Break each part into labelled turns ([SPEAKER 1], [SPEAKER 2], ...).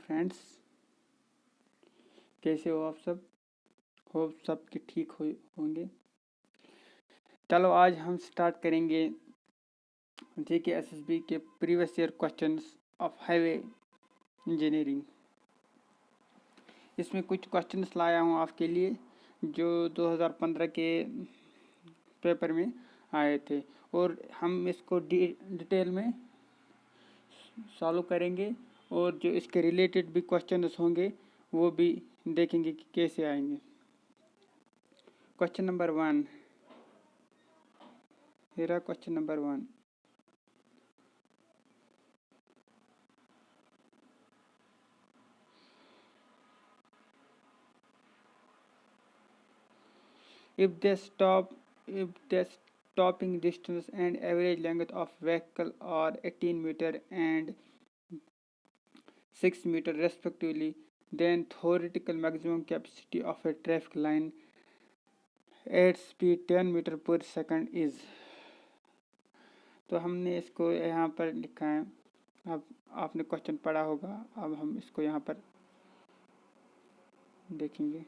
[SPEAKER 1] Friends, कैसे हो आप सब? होप सबके ठीक होंगे। चलो आज हम स्टार्ट करेंगे जेके एसएसबी के previous year questions of highway engineering. इसमें कुछ क्वेश्चंस लाया हूँ आपके लिए जो 2015 के पेपर में आए थे और हम इसको डिटेल में सॉल्व करेंगे और जो इसके रिलेटेड भी क्वेश्चंस होंगे वो भी देखेंगे कि कैसे आएंगे। Question number 1, here question number 1. If the stopping distance and average length of vehicle are 18 meter and 6 meter respectively, then theoretical maximum capacity of a traffic line at speed 10 meter per second is। तो हमने इसको यहाँ पर लिखा है। अब आपने question पढ़ा होगा, अब हम इसको यहाँ पर देखेंगे।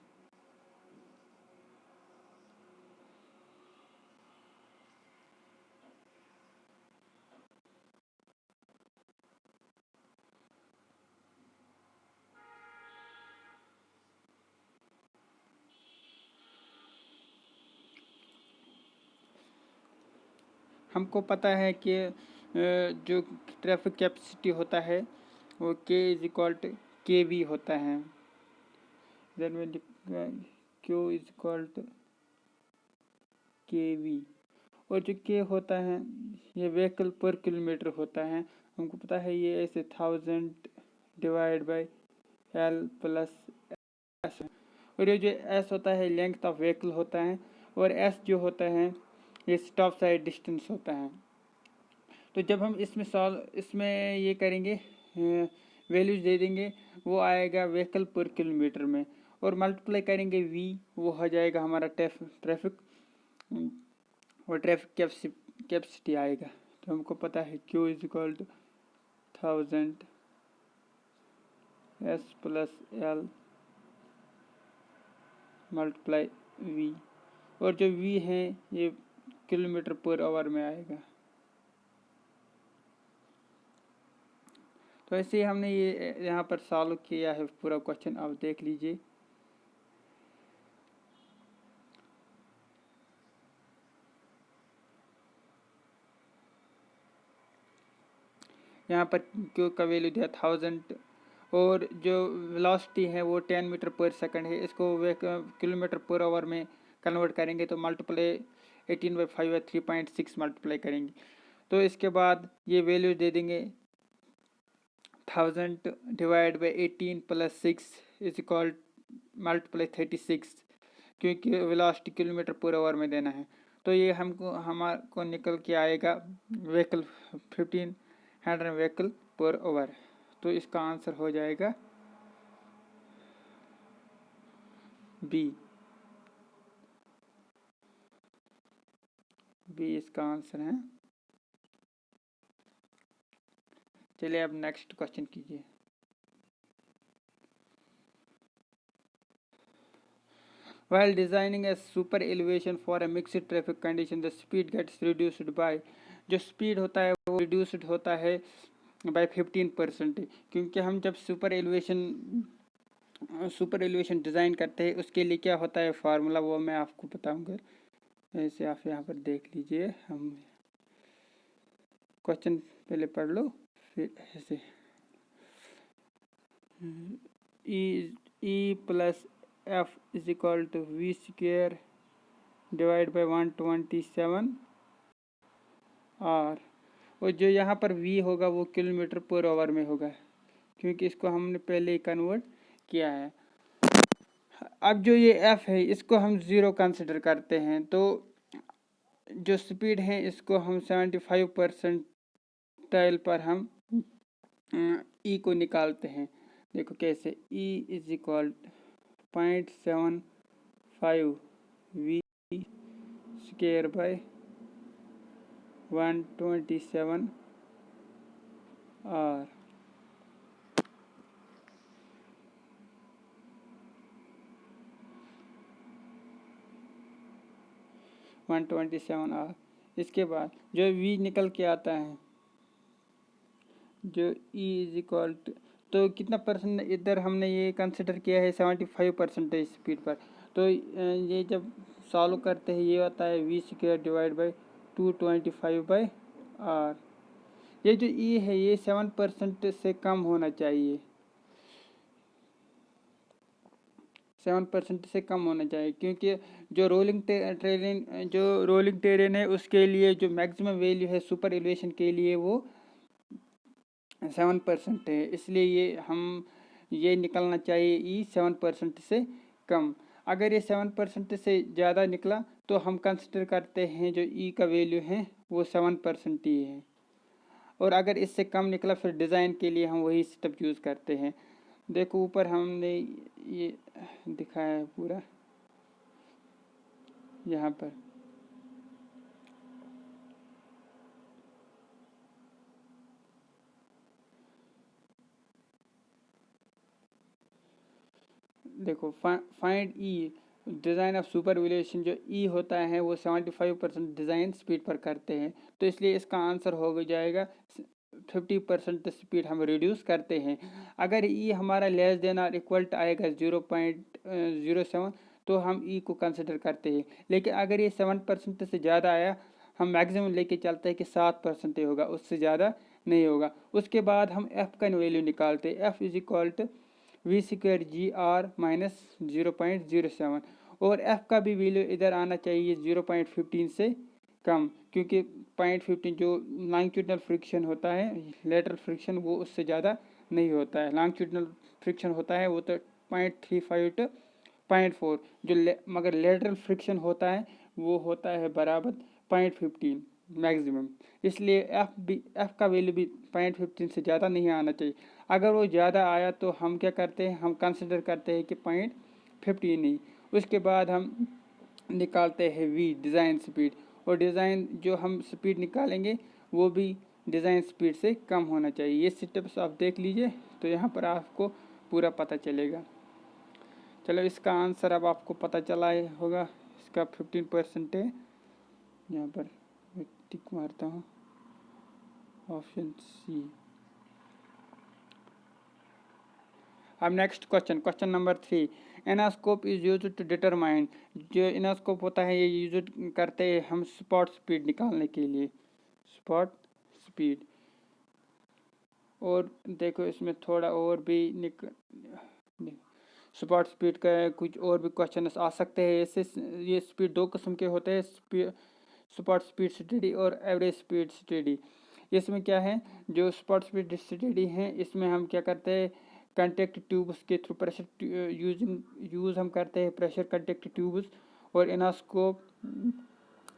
[SPEAKER 1] हमको पता है कि जो ट्रैफिक कैपेसिटी होता है वो K is equal to KV होता है। देन में Q is equal to KV और जो K होता है ये व्हीकल पर किलोमीटर होता है। हमको पता है ये ऐसे 1000 divide by L plus S और ये जो S होता है लेंथ ऑफ व्हीकल होता है और S जो होता है ये स्टॉप साइड डिस्टेंस होता है। तो जब हम इसमें ये करेंगे वैल्यूज दे देंगे वो आएगा व्हीकल पर किलोमीटर में और मल्टीप्लाई करेंगे V, वो हो जाएगा हमारा ट्रैफिक और ट्रैफिक कैपेसिटी आएगा। तो हमको पता है Q is equal to 1000 S plus L multiply V और जो V है ये किलोमीटर पर आवर में आएगा। तो ऐसे ही हमने ये यहाँ पर सॉल्व किया है पूरा क्वेश्चन, आप देख लीजिए। यहाँ पर Q का वैल्यू दिया 1000 और जो वेलोसिटी है वो 10 मीटर पर सेकंड है। इसको किलोमीटर पर आवर में कन्वर्ट करेंगे तो मल्टीप्लाई 18/5 या 3.6 मल्टीप्लाई करेंगे। तो इसके बाद ये वैल्यू दे देंगे 1000 divide by 18 plus 6 is equal multiply 36 क्योंकि वेलोसिटी किलोमीटर पर आवर में देना है। तो ये हमारे को निकल के आएगा व्हीकल 1500 व्हीकल पर आवर। तो इसका आंसर हो जाएगा बी इसका आंसर है। चलिए अब नेक्स्ट क्वेश्चन कीजिए। While designing a super elevation for a mixed traffic condition, the speed gets reduced by, जो स्पीड होता है वो रिड्यूस्ड होता है बाय 15%। क्योंकि हम जब सुपर एलिवेशन डिज़ाइन करते हैं उसके लिए क्या होता है फार्मूला, वो मैं आपको बताऊंगा। ऐसे आप यहाँ पर देख लीजिए, हम क्वेश्चन पहले पढ़ लो फिर ऐसे E plus F is equal to V square divide by 127 R और जो यहाँ पर V होगा वो किलोमीटर पर आवर में होगा क्योंकि इसको हमने पहले ही कन्वर्ट किया है। अब जो ये F है इसको हम 0 कंसिडर करते हैं तो जो स्पीड है इसको हम 75% पर हम E को निकालते हैं। देखो कैसे, E is equal 0.75 V square by 127 R। 127 R. इसके बाद जो v निकल के आता है, जो e इज इक्वल टू, तो कितना परसेंट इधर हमने ये कंसिडर किया है 75% स्पीड पर। तो ये जब सॉल्व करते हैं ये आता है v² डिवाइड बाई 225/r। ये जो e है ये 7% से कम होना चाहिए, 7% से कम होना चाहिए, क्योंकि जो रोलिंग टेरेन है उसके लिए जो मैक्सिमम वैल्यू है सुपर एलिवेशन के लिए वो 7% है। इसलिए ये निकलना चाहिए ई 7% से कम। अगर ये 7% से ज़्यादा निकला तो हम कंसिडर करते हैं जो ई का वैल्यू है वो 7% ही है, और अगर इससे कम निकला फिर डिज़ाइन के लिए हम वही स्टेप यूज़ करते हैं। देखो ऊपर हमने ये दिखाया है पूरा यहाँ पर। देखो find E design of super elevation, जो ई होता है वो 75% डिज़ाइन स्पीड पर करते हैं, तो इसलिए इसका आंसर हो जाएगा 50% स्पीड हम रिड्यूस करते हैं। अगर ई हमारा लेस देन और इक्वल आएगा 0.07 तो हम ई को कंसिडर करते हैं, लेकिन अगर ये 7% से ज़्यादा आया हम मैक्सिमम लेके चलते हैं कि 7% होगा, उससे ज़्यादा नहीं होगा। उसके बाद हम एफ़ का वैल्यू निकालते हैं, F is equal to v²GR minus 0.07, और एफ़ का भी वैल्यू इधर आना चाहिए 0.15 से कम, क्योंकि 0.15 जो लॉन्गिट्यूडनल फ्रिक्शन होता है, लेटरल फ्रिक्शन, वो उससे ज़्यादा नहीं होता है। लॉन्गिट्यूडनल फ्रिक्शन होता है वो तो 0.35 to 0.4, जो मगर लेटरल फ्रिक्शन होता है वो होता है बराबर 0.15 मैक्सिमम। इसलिए एफ़ का वैल्यू भी 0.15 से ज़्यादा नहीं आना चाहिए। अगर वो ज़्यादा आया तो हम क्या करते हैं, हम कंसिडर करते हैं कि 0.15 ही। उसके बाद हम निकालते हैं वी डिज़ाइन स्पीड, और डिज़ाइन जो हम स्पीड निकालेंगे वो भी डिज़ाइन स्पीड से कम होना चाहिए। ये स्टेप्स आप देख लीजिए तो यहाँ पर आपको पूरा पता चलेगा। चलो इसका आंसर अब आपको पता चला होगा, इसका 15% है। यहाँ पर टिक मारता हूँ, ऑप्शन सी। अब next question number 3, anoscope is used to determine, जो एनास्कोप होता है ये यूज करते हैं हम स्पॉट स्पीड निकालने के लिए, स्पॉट स्पीड। और देखो इसमें थोड़ा और भी स्पॉट स्पीड का कुछ और भी क्वेश्चन आ सकते हैं। ऐसे ये स्पीड दो किस्म के होते हैं, स्पॉट स्पीड स्टडी और एवरेज स्पीड स्टडी। इसमें क्या है, जो स्पॉट स्पीड स्टडी है इसमें हम क्या करते हैं, कंटेक्ट ट्यूब्स के थ्रू प्रेशर यूज़ हम करते हैं, प्रेशर कंटेक्ट ट्यूब्स, और इनास्कोप,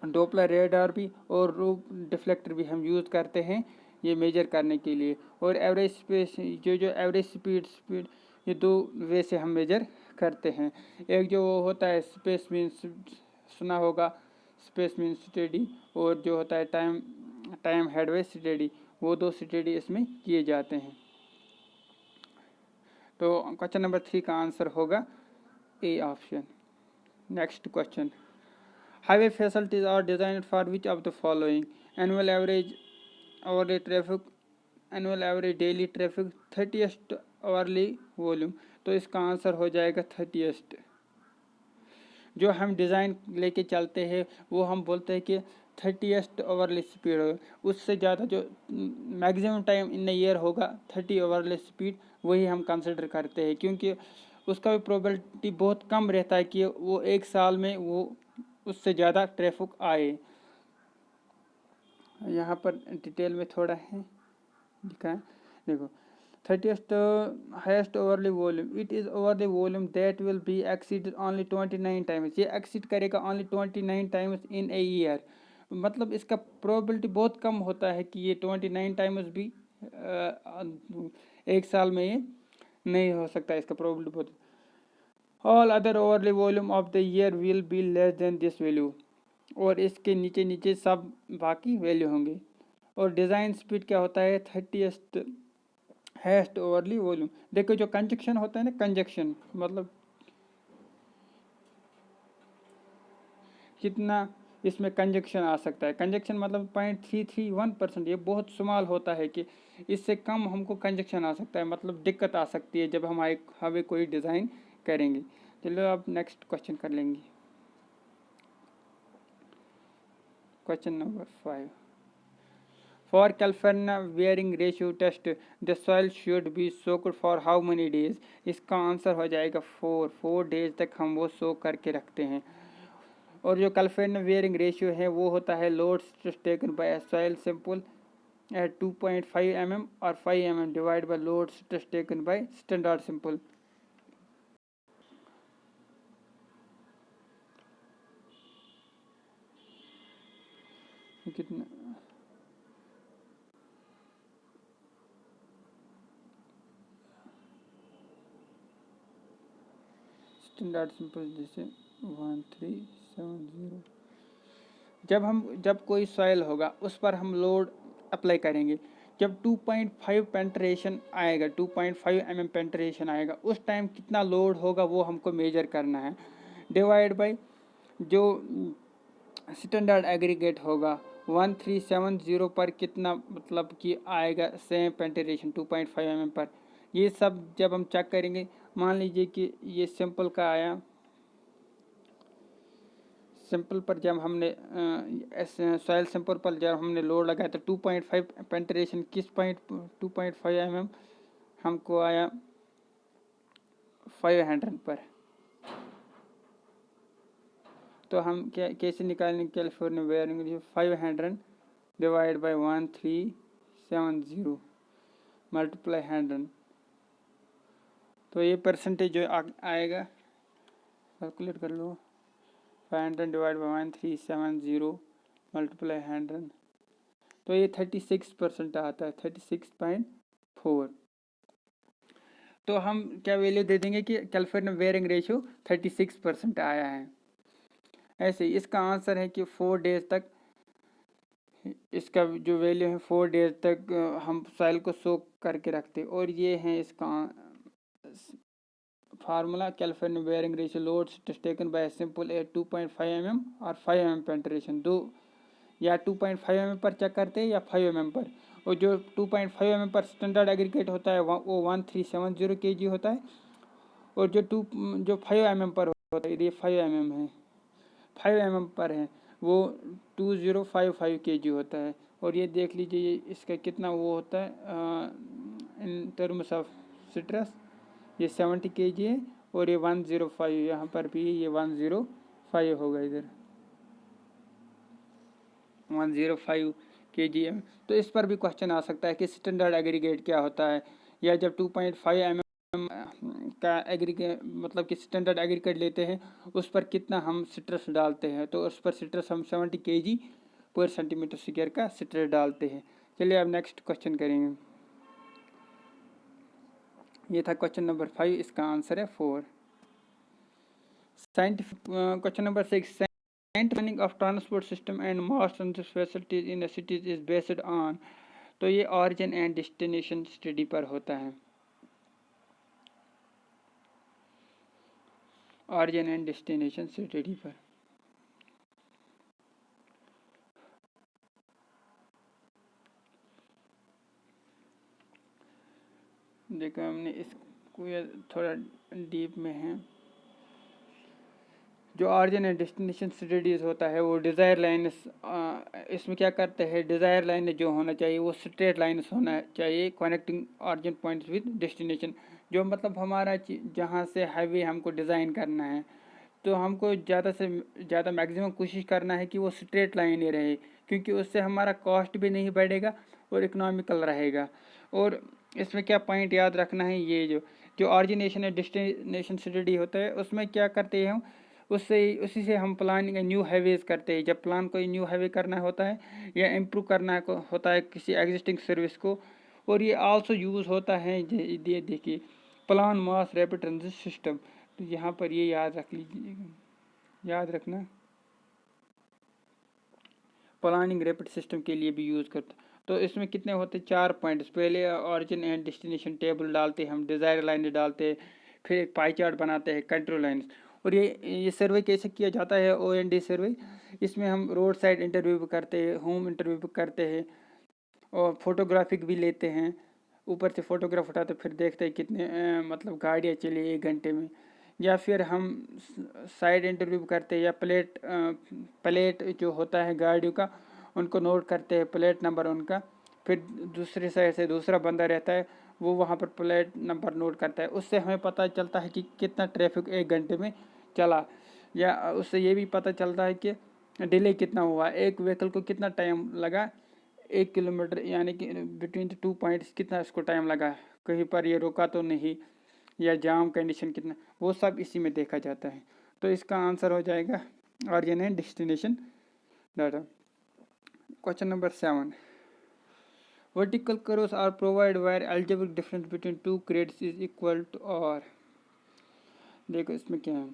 [SPEAKER 1] डोपलर रेडार भी और रूफ डिफ्लेक्टर भी हम यूज़ करते हैं ये मेजर करने के लिए। और एवरेज स्पेस जो एवरेज स्पीड ये दो वे से हम मेजर करते हैं। एक जो होता है स्पेस मीन्स, सुना होगा स्पेस मीन्स स्टडी, और जो होता है टाइम हेडवे स्टडी, वो दो स्टडी इसमें किए जाते हैं। तो क्वेश्चन नंबर 3 का आंसर होगा A option. Next question, highway facilities are designed for which of the following, annual average hourly traffic, annual average daily traffic, 30th hourly volume. तो इसका आंसर हो जाएगा 30th। जो हम डिज़ाइन लेके चलते हैं वो हम बोलते हैं कि 30th आवरली स्पीड हो, उससे ज़्यादा जो मैक्सिमम टाइम इन ईयर होगा 30 आवरली स्पीड, वही हम कंसिडर करते हैं, क्योंकि उसका भी प्रोबेबिलिटी बहुत कम रहता है कि वो एक साल में वो उससे ज़्यादा ट्रैफिक आए। यहाँ पर डिटेल में थोड़ा है लिखा है, देखो 30th highest overly volume, it is over the volume that will be exceed only 29 times, ये एक्सीड करेगा only 29 times in a year. मतलब इसका प्रोबेबिलिटी बहुत कम होता है कि ये 29 टाइम्स भी एक साल में ये नहीं हो सकता, इसका प्रोबेबिलिटी बहुत। All other overly volume of the year will be less than this value, और इसके नीचे नीचे सब बाकी वैल्यू होंगे। और डिज़ाइन स्पीड क्या होता है, 30th हाईएस्ट ओवरली वॉल्यूम। देखो जो कंजक्शन होता है ना, कंजक्शन मतलब कितना इसमें कंजक्शन आ सकता है। कंजक्शन मतलब 0.331%, ये बहुत स्मॉल होता है कि इससे कम हमको कंजक्शन आ सकता है, मतलब दिक्कत आ सकती है जब हमें कोई डिज़ाइन करेंगे। चलो अब नेक्स्ट क्वेश्चन कर लेंगे। Question number 5, for California bearing ratio test the soil should be soaked for how many days. इसका आंसर हो जाएगा 4 डेज तक हम वो सोक करके रखते हैं। और जो कैलिफोर्निया वेयरिंग रेशियो है वो होता है loads taken by soil sample at 2.5 mm और 5 mm divide by loads taken by standard sample. कितना स्टैंडर्ड सैंपल जैसे 1370, जब कोई सॉइल होगा उस पर हम लोड अप्लाई करेंगे, जब 2.5 पेंट्रेशन आएगा, 2.5 mm पेंट्रेशन आएगा, उस टाइम कितना लोड होगा वो हमको मेजर करना है, डिवाइड बाय जो स्टैंडर्ड एग्रीगेट होगा 1370 पर कितना मतलब कि आएगा सेम पेंट्रेशन 2.5 mm पर। ये सब जब हम चेक करेंगे, मान लीजिए कि ये सिंपल का आया, सिंपल पर जब हमने सॉइल सिंपल पर जब हमने लोड लगाया तो 2.5 पेंट्रेशन किस पॉइंट 2.5 mm हमको आया 500 पर। तो हम कैसे निकालेंगे California wearing 500 divide by 1370 multiply 100, तो ये परसेंटेज जो आएगा कैलकुलेट कर लो, 500 डिवाइड बाई 1370 मल्टीप्लाई 100, तो ये 36% आता है, 36.4। तो हम क्या वैल्यू दे देंगे कि कैलिफोर्निया वेयरिंग रेशियो 36% आया है। ऐसे ही इसका आंसर है कि 4 डेज तक, इसका जो वैल्यू है 4 डेज तक हम सॉइल को सोक करके रखते। और ये है इसका formula, California bearing ratio loads taken by simple eight 2.5 mm और 5 mm पेंट्रेशन, दो या 2.5 mm पर चेक करते हैं या 5 mm पर। और जो 2.5 mm पर स्टैंडर्ड एग्रीगेट होता है वो 1370 kg होता है, और जो 5 mm पर होता है, ये 5 mm है, 5 mm पर है, वो 2055 kg होता है। और ये देख लीजिए इसका कितना वो होता है इन टर्म्स ऑफ सिट्रस, ये 70 kg है, और ये 105, यहाँ पर भी ये 105 होगा, इधर 105 kg है। तो इस पर भी क्वेश्चन आ सकता है कि स्टैंडर्ड एग्रीगेट क्या होता है, या जब 2.5 mm का एग्रीगेट मतलब कि स्टैंडर्ड एग्रीगेट लेते हैं उस पर कितना हम सिट्रस डालते हैं, तो उस पर सिट्रस हम 70 kg पर सेंटीमीटर स्क्वायर का सिट्रस डालते हैं। चलिए अब नेक्स्ट क्वेश्चन करेंगे। ये था क्वेश्चन नंबर 5, इसका आंसर है 4। Scientific question number 6, scientific planning of transport system and mass transport facilities in the cities is based on, तो ये ऑरिजिन एंड डेस्टिनेशन स्टडी पर होता है, ऑरिजिन एंड डेस्टिनेशन स्टडी पर। देखो हमने इसको थोड़ा डीप में है, जो ऑरिजिन एंड डेस्टिनेशन स्टडीज होता है वो डिज़ायर लाइन्स, इसमें क्या करते हैं, डिज़ायर लाइन जो होना चाहिए वो स्ट्रेट लाइन्स होना चाहिए connecting origin points with destination. जो मतलब हमारा जहाँ से हाईवे हमको डिज़ाइन करना है, तो हमको ज़्यादा से ज़्यादा मैक्सिमम कोशिश करना है कि वो स्ट्रेट लाइन ही रहे, क्योंकि उससे हमारा कॉस्ट भी नहीं बढ़ेगा और इकोनॉमिकल रहेगा। और इसमें क्या पॉइंट याद रखना है, ये जो ऑरिजिनेशन एंड डेस्टिनेशन स्टडी होता है उसमें क्या करते हैं हम, उसी से हम प्लानिंग न्यू हाईवेज करते हैं। जब प्लान कोई न्यू हाईवे करना होता है या इम्प्रूव करना होता है किसी एग्जिस्टिंग सर्विस को। और ये आल्सो यूज़ होता है, ये देखिए plan mass rapid transit system, तो यहाँ पर ये याद रख लीजिएगा, याद रखना प्लानिंग रैपिड सिस्टम के लिए भी यूज़ करते। तो इसमें कितने होते, 4 पॉइंट्स, पहले ऑरिजिन एंड डेस्टिनेशन टेबल डालते हैं हम, डिज़ायर लाइन डालते हैं, फिर एक पाई चार्ट बनाते हैं, कंट्रोल लाइन्स, और ये सर्वे कैसे किया जाता है, OND सर्वे। इसमें हम रोड साइड इंटरव्यू भी करते हैं, होम इंटरव्यू भी करते हैं और फोटोग्राफिक भी लेते हैं। ऊपर से फोटोग्राफ उठाते फिर देखते हैं कितने मतलब गाड़ियाँ चली 1 घंटे में। या फिर हम साइड इंटरव्यू करते हैं या प्लेट जो होता है गाड़ियों का उनको नोट करते हैं, प्लेट नंबर उनका। फिर दूसरी साइड से दूसरा बंदा रहता है, वो वहाँ पर प्लेट नंबर नोट करता है। उससे हमें पता चलता है कि कितना ट्रैफिक 1 घंटे में चला, या उससे ये भी पता चलता है कि डिले कितना हुआ, एक व्हीकल को कितना टाइम लगा 1 किलोमीटर, यानी कि बिटवीन 2 पॉइंट्स कितना इसको टाइम लगा, कहीं पर ये रुका तो नहीं, या जाम कंडीशन कितना, वो सब इसी में देखा जाता है। तो इसका आंसर हो जाएगा origin and destination data. Question number 7, vertical curves are provide where algebraic difference between two grades is equal to और। देखो इसमें क्या है,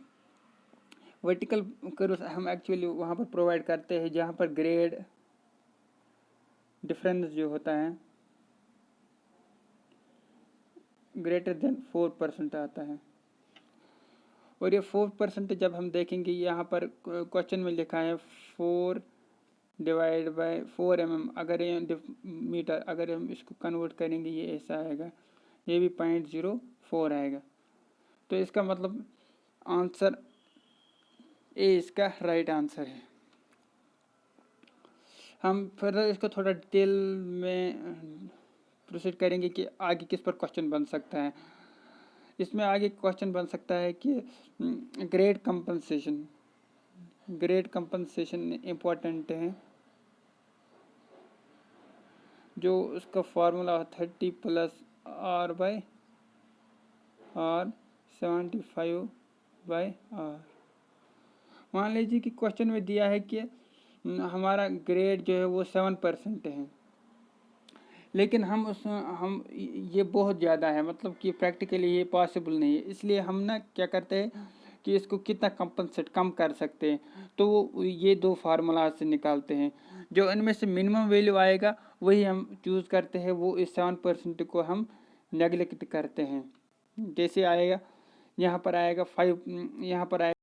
[SPEAKER 1] वर्टिकल कर्व्स हम एक्चुअली वहाँ पर प्रोवाइड करते हैं जहाँ पर ग्रेड डिफरेंस जो होता है ग्रेटर देन 4% आता है। और ये 4% जब हम देखेंगे, यहाँ पर क्वेश्चन में लिखा है 4 डिवाइड बाय 4 mm, अगर ये मीटर, अगर हम इसको कन्वर्ट करेंगे ये ऐसा आएगा, ये भी 0.04 आएगा। तो इसका मतलब आंसर ए इसका राइट आंसर है। हम फिर इसको थोड़ा डिटेल में प्रोसीड करेंगे कि आगे किस पर क्वेश्चन बन सकता है। इसमें आगे क्वेश्चन बन सकता है कि ग्रेड कंपनसेशन इम्पोर्टेंट है, जो उसका फार्मूला 30 + R/R 75/R। मान लीजिए कि क्वेश्चन में दिया है कि हमारा ग्रेड जो है वो 7% है, लेकिन हम ये बहुत ज़्यादा है, मतलब कि प्रैक्टिकली ये पॉसिबल नहीं है। इसलिए हम ना क्या करते हैं कि इसको कितना कंपनसेट कम कर सकते हैं, तो वो ये 2 फार्मूला से निकालते हैं। जो इनमें से मिनिमम वैल्यू आएगा वही हम चूज़ करते हैं, वो इस 7% को हम नेगलेक्ट करते हैं। जैसे आएगा यहाँ पर आएगा 5, यहाँ पर आएगा,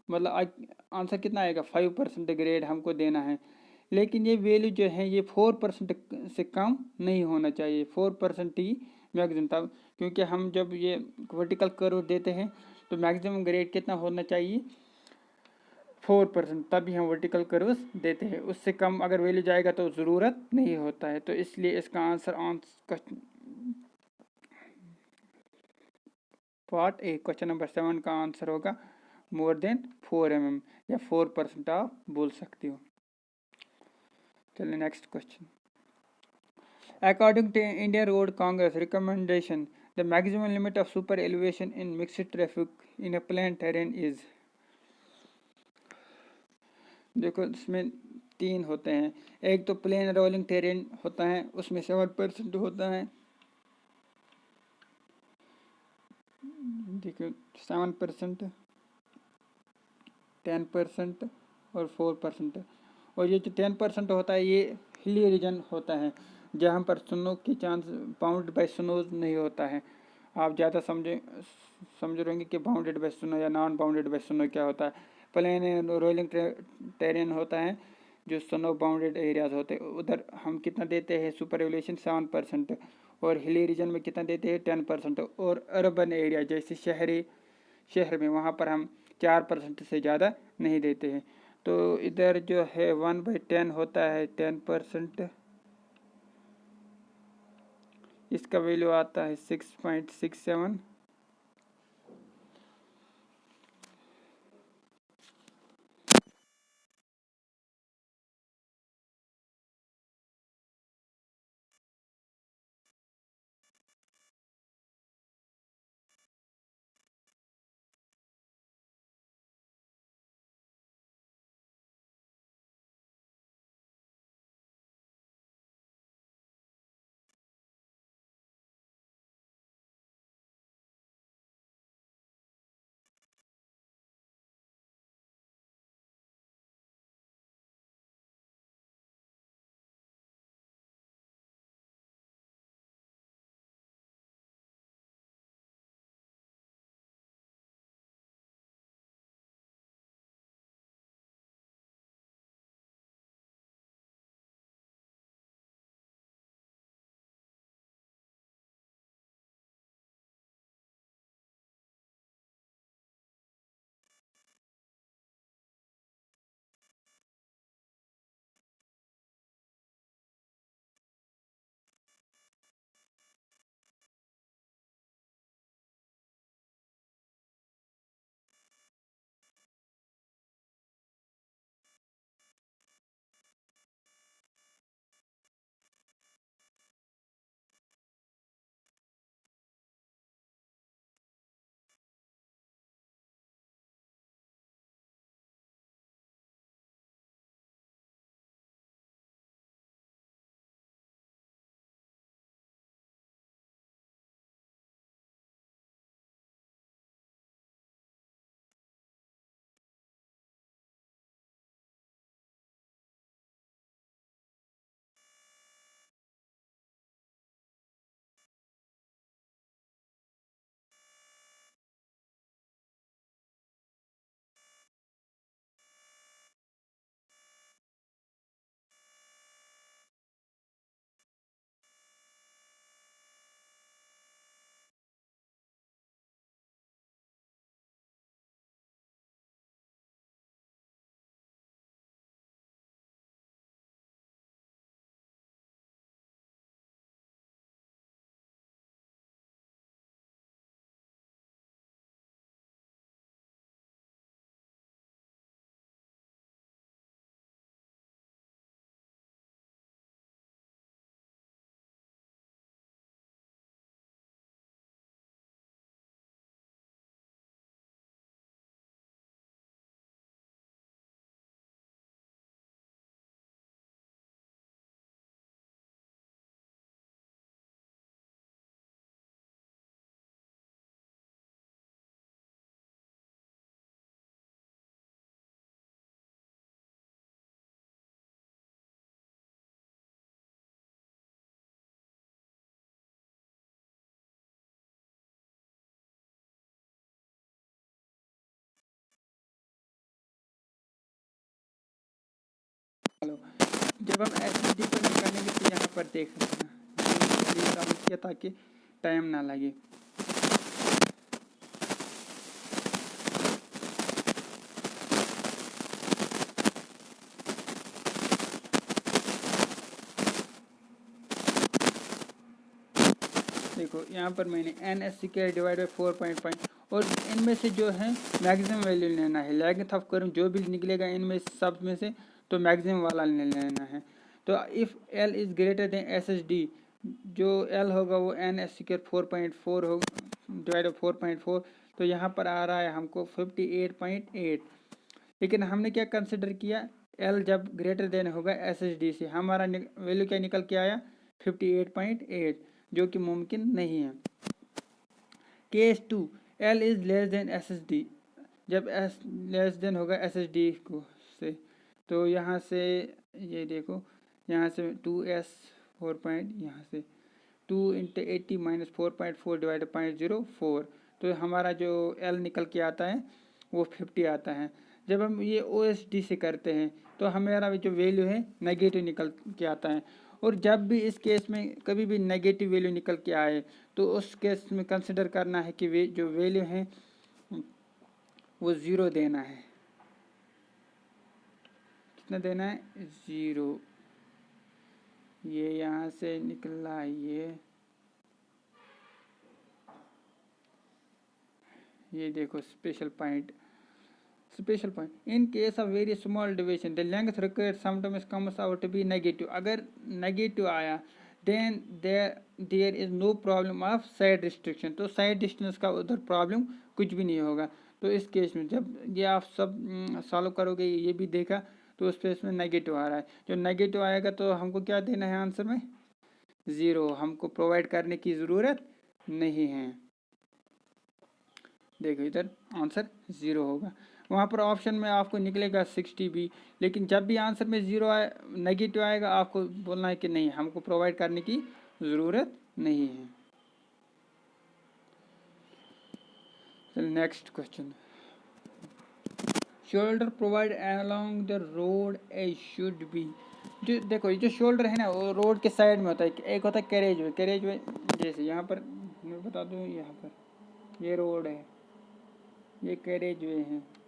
[SPEAKER 1] मतलब आंसर कितना आएगा 5% ग्रेड हमको देना है, लेकिन ये वैल्यू जो है ये 4% से कम नहीं होना चाहिए, 4% ही मैक्सिमम था। क्योंकि हम जब ये वर्टिकल कर्व देते हैं तो मैक्सिमम ग्रेड कितना होना चाहिए 4%, तभी हम वर्टिकल कर्व्स देते हैं। उससे कम अगर वैल्यू जाएगा तो ज़रूरत नहीं होता है। तो इसलिए इसका answer part A question number 7 का आंसर होगा मोर देन 4 mm, या 4% आप बोल सकते हो। चलिए next question. According to Indian Road Congress recommendation, the maximum limit of super elevation in mixed traffic in a plain terrain is। देखो इसमें 3 होते हैं, एक तो प्लेन रोलिंग टेरेन होता है, उसमें 7% होता है। देखो 7%, 10% और 4%। और ये जो 10% होता है ये हिली रीजन होता है, जहाँ पर स्नो की चांस बाउंडेड बाय स्नो नहीं होता है। आप ज़्यादा समझ रहे कि बाउंडेड बाय स्नो या नॉन बाउंडेड बाय स्नो क्या होता है। प्लेन रोलिंग टेरेन होता है, जो स्नो बाउंडेड एरियाज होते हैं, उधर हम कितना देते हैं सुपर एलिवेशन 7%, और हिली रीजन में कितना देते हैं 10%। और अर्बन एरिया जैसे शहर में वहाँ पर हम 4% से ज़्यादा नहीं देते हैं। तो इधर जो है 1/10 होता है 10%, इसका वैल्यू आता है 6.67। जब हम एसएसडी पर निकालेंगे तो यहाँ पर देख लेना ताकि टाइम ना लगे। देखो यहाँ पर मैंने NS² डिवाइड बाई 4.5 और इनमें से जो है मैक्सिमम वैल्यू लेना है। लेंथ ऑफ कर्व जो भी निकलेगा इनमें सब में से तो मैक्सिमम वाला लेना है। तो if L is greater than SSD, जो L होगा वो NS² 4.4 होगा डिवाइड बाई 4.4। तो यहाँ पर आ रहा है हमको 58.8। लेकिन हमने क्या कंसिडर किया, L जब ग्रेटर देन होगा SSD से, हमारा वैल्यू क्या निकल के आया 58.8, जो कि मुमकिन नहीं है। Case 2, L is less than SSD, जब S लेस देन होगा SSD को से, तो यहाँ से ये देखो यहाँ से 2S 4. यहाँ से 2 × 80 - 4.4 डिवाइड 0.04, तो हमारा जो L निकल के आता है वो 50 आता है। जब हम ये OSD से करते हैं तो हमारा जो वैल्यू है नेगेटिव निकल के आता है। और जब भी इस केस में कभी भी नेगेटिव वैल्यू निकल के आए तो उस केस में कंसिडर करना है कि जो वैल्यू है वो 0 देना है। कितना देना है? 0। ये यहाँ से निकला ये देखो special point. In case of very small deviation the length required sometimes comes out to be negative. अगर नेगेटिव आया then there is no problem of side restriction, तो साइड डिस्टेंस का उधर प्रॉब्लम कुछ भी नहीं होगा। तो इस केस में जब ये आप सब सॉल्व करोगे, ये भी देखा तो उस केस में नेगेटिव आ रहा है। जो नेगेटिव आएगा तो हमको क्या देना है आंसर में? 0। हमको प्रोवाइड करने की ज़रूरत नहीं है। देखो इधर आंसर 0 होगा। वहाँ पर ऑप्शन में आपको निकलेगा 60 भी, लेकिन जब भी आंसर में 0 आए नेगेटिव आएगा आपको बोलना है कि नहीं, हमको प्रोवाइड करने की ज़रूरत नहीं है। चलिए next question. Shoulder provide along the road A should be. जो देखो ये जो शोल्डर है ना वो रोड के साइड में होता है। एक होता है कैरेज वे, जैसे यहाँ पर मैं बता दूँ, यहाँ पर ये रोड है, ये कैरेज वे है,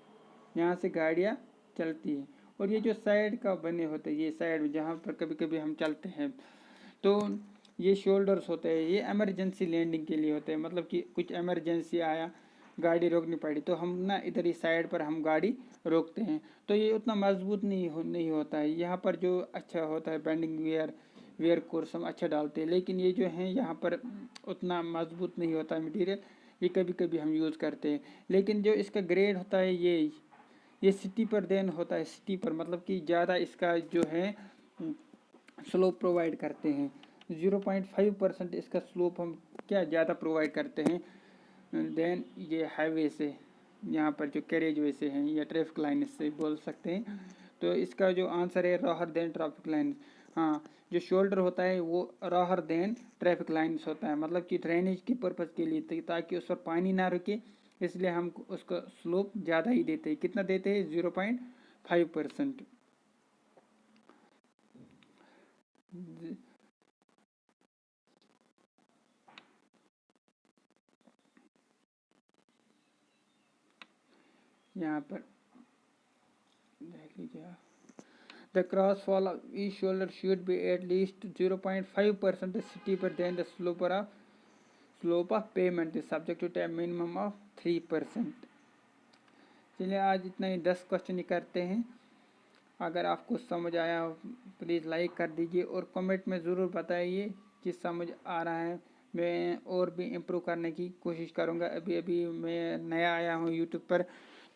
[SPEAKER 1] यहाँ से गाड़ियाँ चलती हैं। और ये जो साइड का बने होते हैं, ये साइड जहाँ पर कभी कभी हम चलते हैं, तो ये शोल्डर्स होते हैं। ये इमरजेंसी लैंडिंग के लिए होते हैं, मतलब कि कुछ इमरजेंसी आया, गाड़ी रोकनी पड़ी, तो हम ना इधर ही साइड पर हम गाड़ी रोकते हैं। तो ये उतना मजबूत नहीं होता है। यहाँ पर जो अच्छा होता है बेंडिंग वेयर कोर्स हम अच्छा डालते हैं, लेकिन ये जो है यहाँ पर उतना मजबूत नहीं होता है मटेरियल, ये कभी कभी हम यूज़ करते हैं। लेकिन जो इसका ग्रेड होता है ये सिटी पर देन होता है। सिटी पर मतलब कि ज़्यादा इसका जो है स्लोप प्रोवाइड करते हैं। 0.5% इसका स्लोप हम क्या ज़्यादा प्रोवाइड करते हैं देन ये हाईवे से, यहाँ पर जो कैरेज वे से हैं या ट्रैफिक लाइन से बोल सकते हैं। तो इसका जो आंसर है राहर देन ट्रैफिक लाइन। हाँ, जो शोल्डर होता है वो राहर देन ट्रैफिक लाइन्स होता है, मतलब कि ड्रेनेज के पर्पज़ के लिए, ताकि उस पर पानी ना रुके, इसलिए हम उसका स्लोप ज़्यादा ही देते हैं। कितना देते हैं? 0.5%। यहाँ पर देख लीजिए, the cross fall of each shoulder should be at least 0.5% steeper than the slope of pavement is subject to minimum of 3%। चलिए आज इतना ही, 10 क्वेश्चन ही करते हैं। अगर आपको समझ आया प्लीज़ लाइक कर दीजिए और कमेंट में ज़रूर बताइए कि समझ आ रहा है। मैं और भी इम्प्रूव करने की कोशिश करूँगा। अभी मैं नया आया हूँ यूट्यूब पर,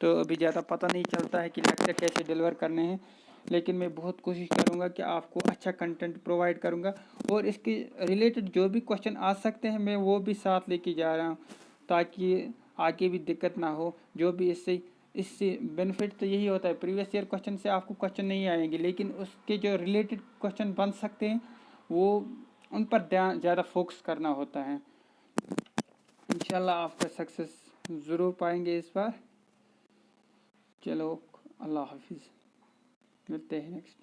[SPEAKER 1] तो अभी ज़्यादा पता नहीं चलता है कि लेक्चर कैसे डिलीवर करने हैं, लेकिन मैं बहुत कोशिश करूँगा कि आपको अच्छा कंटेंट प्रोवाइड करूँगा। और इसके रिलेटेड जो भी क्वेश्चन आ सकते हैं मैं वो भी साथ लेके जा रहा हूँ, ताकि आगे भी दिक्कत ना हो। जो भी इससे बेनिफिट तो यही होता है, प्रीवियस ईयर क्वेश्चन से आपको क्वेश्चन नहीं आएंगे, लेकिन उसके जो रिलेटेड क्वेश्चन बन सकते हैं वो उन पर ध्यान ज़्यादा फोकस करना होता है। इंशाल्लाह आपका सक्सेस ज़रूर पाएंगे इस बार। चलो अल्लाह हाफिज़, मिलते हैं नेक्स्ट।